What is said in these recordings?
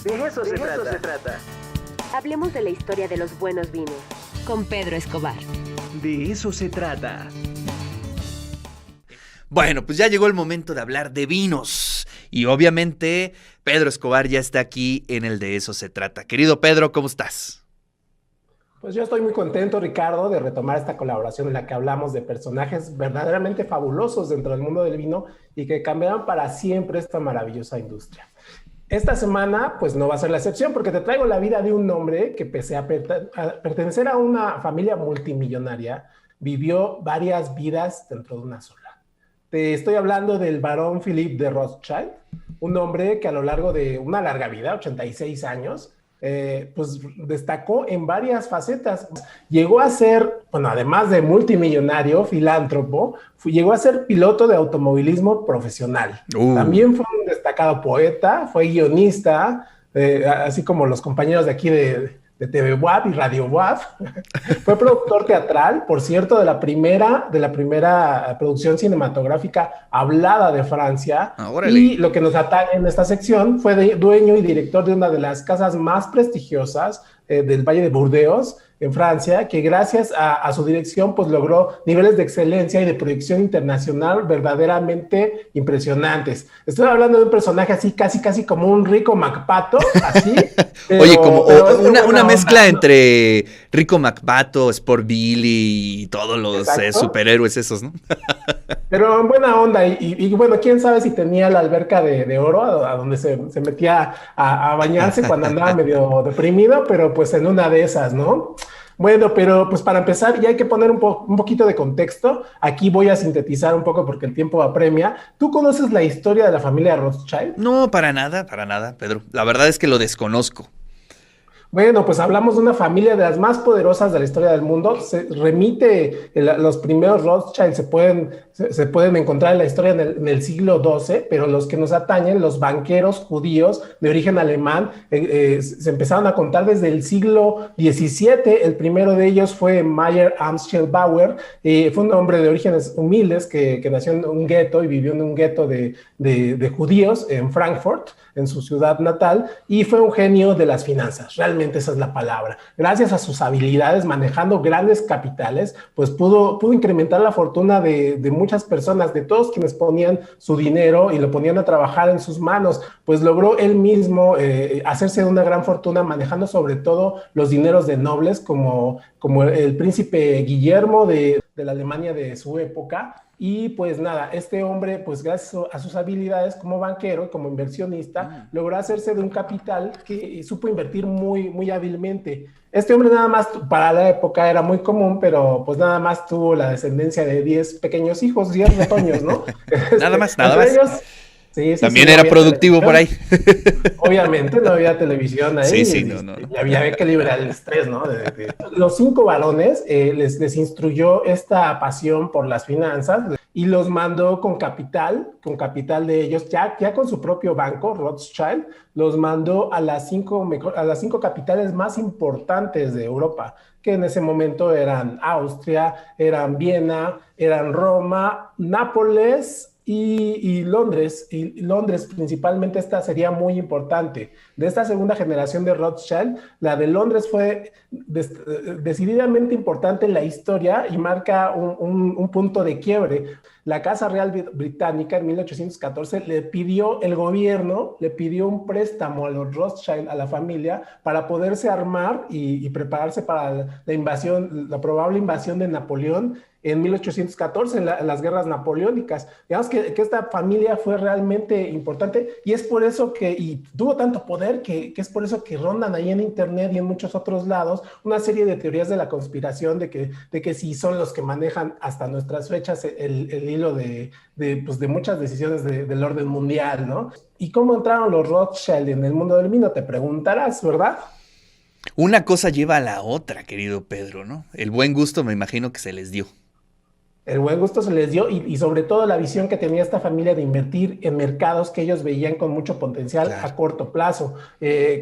De eso se trata. Hablemos de la historia de los buenos vinos. Con Pedro Escobar. De eso se trata. Bueno, pues ya llegó el momento de hablar de vinos. Y obviamente Pedro Escobar ya está aquí en el De eso se trata. Querido Pedro, ¿cómo estás? Pues yo estoy muy contento, Ricardo, de retomar esta colaboración en la que hablamos de personajes verdaderamente fabulosos dentro del mundo del vino y que cambiarán para siempre esta maravillosa industria. Esta semana, pues no va a ser la excepción, porque te traigo la vida de un hombre que, pese a pertenecer a una familia multimillonaria, vivió varias vidas dentro de una sola. Te estoy hablando del barón Philippe de Rothschild, un hombre que a lo largo de una larga vida, 86 años, pues destacó en varias facetas. Llegó a ser, bueno, además de multimillonario, filántropo, llegó a ser piloto de automovilismo profesional. También fue un destacado poeta, fue guionista, así como los compañeros de aquí de TV WAP y Radio WAP. Fue productor teatral, por cierto, de la primera producción cinematográfica hablada de Francia. Y lo que nos atañe en esta sección fue dueño y director de una de las casas más prestigiosas del Valle de Burdeos, en Francia, que gracias a su dirección pues logró niveles de excelencia y de proyección internacional verdaderamente impresionantes. Estoy hablando de un personaje así, casi como un Rico McPato, así. Oye, como una mezcla entre Rico McPato, Sport Billy y todos los superhéroes esos, ¿no? Pero en buena onda, y bueno, quién sabe si tenía la alberca de oro a donde se metía a bañarse cuando andaba medio deprimido, pero pues en una de esas, ¿no? Bueno, pero pues para empezar ya hay que poner un poquito de contexto. Aquí voy a sintetizar un poco porque el tiempo apremia. ¿Tú conoces la historia de la familia Rothschild? No, para nada, Pedro. La verdad es que lo desconozco. Bueno, pues hablamos de una familia de las más poderosas de la historia del mundo. Se remite, los primeros Rothschild se pueden encontrar en la historia en el siglo XII, pero los que nos atañen, los banqueros judíos de origen alemán, se empezaron a contar desde el siglo XVII. El primero de ellos fue Mayer Amschel Bauer. Fue un hombre de orígenes humildes que nació en un gueto y vivió en un gueto de judíos en Frankfurt, en su ciudad natal, y fue un genio de las finanzas. Realmente esa es la palabra. Gracias a sus habilidades manejando grandes capitales, pues pudo incrementar la fortuna de muchas personas, de todos quienes ponían su dinero y lo ponían a trabajar en sus manos. Pues logró él mismo hacerse de una gran fortuna manejando sobre todo los dineros de nobles como el príncipe Guillermo de la Alemania de su época. Y pues nada, este hombre, pues gracias a sus habilidades como banquero, como inversionista, logró hacerse de un capital que supo invertir muy hábilmente. Este hombre nada más, para la época era muy común, pero pues nada más tuvo la descendencia de 10 pequeños hijos, 10 retoños, ¿no? Nada más. Ellos, sí, también era productivo por ahí. Obviamente no había televisión ahí. Sí, no. Y había que liberar el estrés, ¿no? Los 5 varones les instruyó esta pasión por las finanzas y los mandó con capital de ellos, ya con su propio banco, Rothschild, los mandó a las 5 capitales más importantes de Europa, que en ese momento eran Austria, eran Viena, eran Roma, Nápoles y Londres. Y Londres principalmente, esta sería muy importante. De esta segunda generación de Rothschild, la de Londres fue decididamente importante en la historia y marca un punto de quiebre. La Casa Real Británica en 1814 el gobierno le pidió un préstamo a los Rothschild, a la familia, para poderse armar y prepararse para la probable invasión de Napoleón en 1814, en las guerras napoleónicas. Digamos que esta familia fue realmente importante y es por eso y tuvo tanto poder que es por eso que rondan ahí en internet y en muchos otros lados una serie de teorías de la conspiración de que sí son los que manejan hasta nuestras fechas el hilo de muchas decisiones del orden mundial, ¿no? ¿Y cómo entraron los Rothschild en el mundo del vino? Te preguntarás, ¿verdad? Una cosa lleva a la otra, querido Pedro, ¿no? El buen gusto me imagino que se les dio. El buen gusto se les dio y sobre todo la visión que tenía esta familia de invertir en mercados que ellos veían con mucho potencial a corto plazo,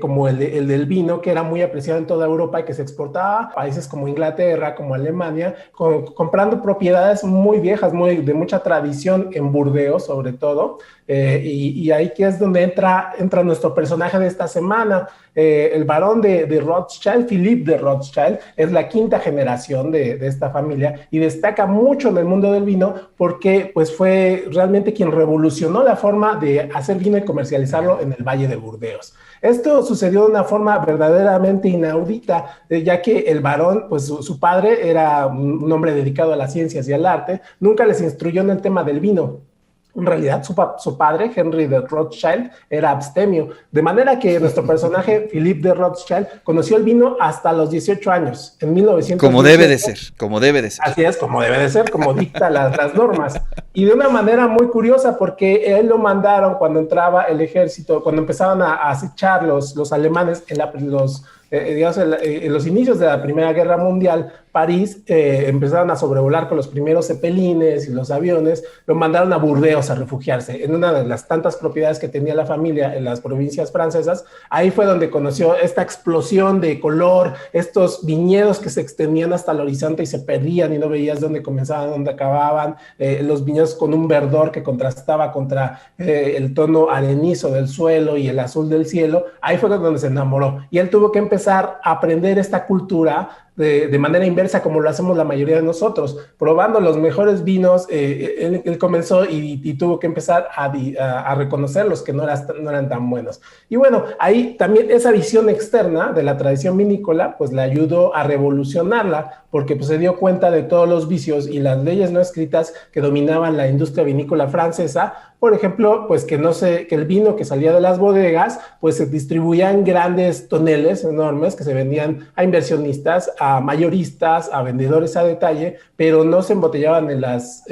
como el del vino, que era muy apreciado en toda Europa y que se exportaba a países como Inglaterra, como Alemania, comprando propiedades muy viejas, de mucha tradición en Burdeos sobre todo, y ahí que es donde entra nuestro personaje de esta semana. El barón de Rothschild, Philippe de Rothschild, es la quinta generación de esta familia y destaca mucho en el mundo del vino porque pues, fue realmente quien revolucionó la forma de hacer vino y comercializarlo en el Valle de Burdeos. Esto sucedió de una forma verdaderamente inaudita, ya que el barón, pues su padre era un hombre dedicado a las ciencias y al arte, nunca les instruyó en el tema del vino. En realidad, su padre, Henry de Rothschild, era abstemio, de manera que nuestro personaje, Philippe de Rothschild, conoció el vino hasta los 18 años, en 1918. Como debe de ser, como debe de ser. Así es, como debe de ser, como dicta las normas. Y de una manera muy curiosa, porque él lo mandaron cuando entraba el ejército, cuando empezaban a acechar los alemanes en los inicios de la Primera Guerra Mundial. París empezaron a sobrevolar con los primeros cepelines y los aviones, lo mandaron a Burdeos a refugiarse, en una de las tantas propiedades que tenía la familia en las provincias francesas. Ahí fue donde conoció esta explosión de color, estos viñedos que se extendían hasta el horizonte y se perdían y no veías dónde comenzaban, dónde acababan, los viñedos con un verdor que contrastaba contra el tono arenizo del suelo y el azul del cielo. Ahí fue donde se enamoró y él tuvo que empezar a aprender esta cultura de manera inversa, como lo hacemos la mayoría de nosotros, probando los mejores vinos. Él comenzó y tuvo que empezar a reconocer los que no eran tan buenos. Y bueno, ahí también esa visión externa de la tradición vinícola, pues le ayudó a revolucionarla, porque pues, se dio cuenta de todos los vicios y las leyes no escritas que dominaban la industria vinícola francesa. Por ejemplo, pues que el vino que salía de las bodegas, pues se distribuía en grandes toneles enormes que se vendían a inversionistas, a mayoristas, a vendedores a detalle, pero no se embotellaban en las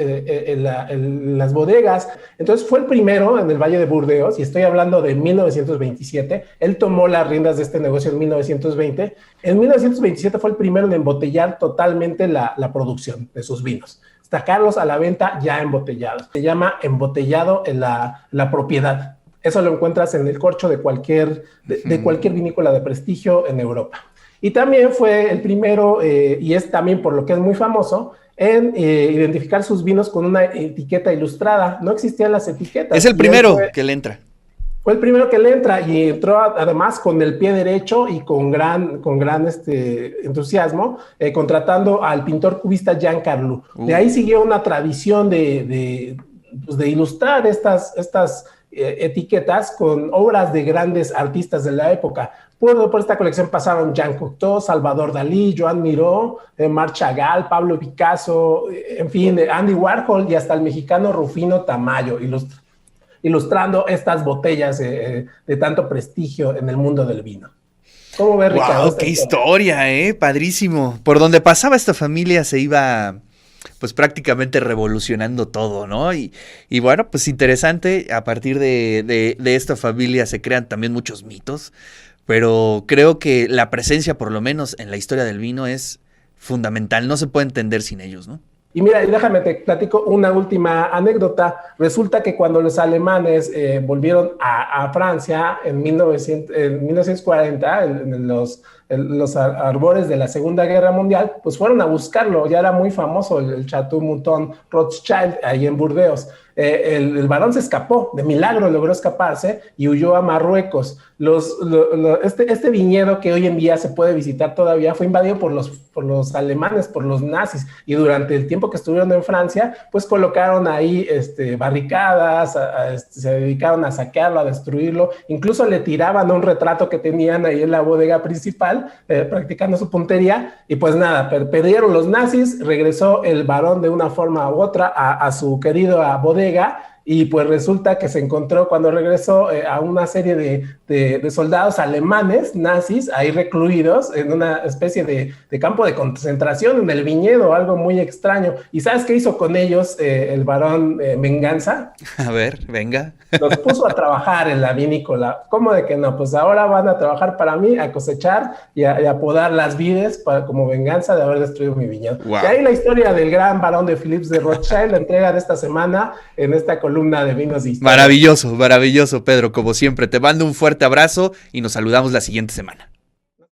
bodegas. Entonces fue el primero en el Valle de Burdeos, y estoy hablando de 1927. Él tomó las riendas de este negocio en 1920. En 1927 fue el primero en embotellar totalmente la producción de sus vinos, sacarlos a la venta ya embotellados. Se llama embotellado en la propiedad. Eso lo encuentras en el corcho de cualquier vinícola de prestigio en Europa. Y también fue el primero, y es también por lo que es muy famoso, en identificar sus vinos con una etiqueta ilustrada. No existían las etiquetas. Es el primero que le entra. Fue el primero que le entra y entró además con el pie derecho y con gran entusiasmo, contratando al pintor cubista Jean Carlu. De ahí siguió una tradición de ilustrar estas etiquetas con obras de grandes artistas de la época. Por esta colección pasaron Jean Cocteau, Salvador Dalí, Joan Miró, Marc Chagall, Pablo Picasso, en fin, Andy Warhol y hasta el mexicano Rufino Tamayo, ilustrando estas botellas de tanto prestigio en el mundo del vino. ¿Cómo ves, Ricardo? ¡Wow! ¡Qué historia, padrísimo! Por donde pasaba esta familia se iba, pues, prácticamente revolucionando todo, ¿no? Y bueno, pues interesante, a partir de esta familia se crean también muchos mitos, pero creo que la presencia, por lo menos en la historia del vino, es fundamental, no se puede entender sin ellos, ¿no? Y mira, déjame te platico una última anécdota. Resulta que cuando los alemanes volvieron a Francia en 1940, en los arbores de la Segunda Guerra Mundial, pues fueron a buscarlo. Ya era muy famoso el Chateau Mouton Rothschild ahí en Burdeos. El barón se escapó, de milagro logró escaparse y huyó a Marruecos. Este viñedo que hoy en día se puede visitar todavía fue invadido por los alemanes, por los nazis, y durante el tiempo que estuvieron en Francia, pues colocaron ahí barricadas, se dedicaron a saquearlo, a destruirlo, incluso le tiraban un retrato que tenían ahí en la bodega principal, practicando su puntería, y pues nada, perdieron los nazis, regresó el barón de una forma u otra a su querida bodega, y pues resulta que se encontró cuando regresó a una serie de soldados alemanes, nazis, ahí recluidos en una especie de campo de concentración en el viñedo, algo muy extraño. ¿Y sabes qué hizo con ellos el barón Venganza? A ver, venga. Los puso a trabajar en la vinícola. ¿Cómo de que no? Pues ahora van a trabajar para mí, a cosechar y a podar las vides como venganza de haber destruido mi viñedo. Wow. Y ahí la historia del gran barón de Philippe de Rothschild, la entrega de esta semana en esta columna de Vinos de Historia. Maravilloso, maravilloso, Pedro, como siempre. Te mando un fuerte abrazo y nos saludamos la siguiente semana.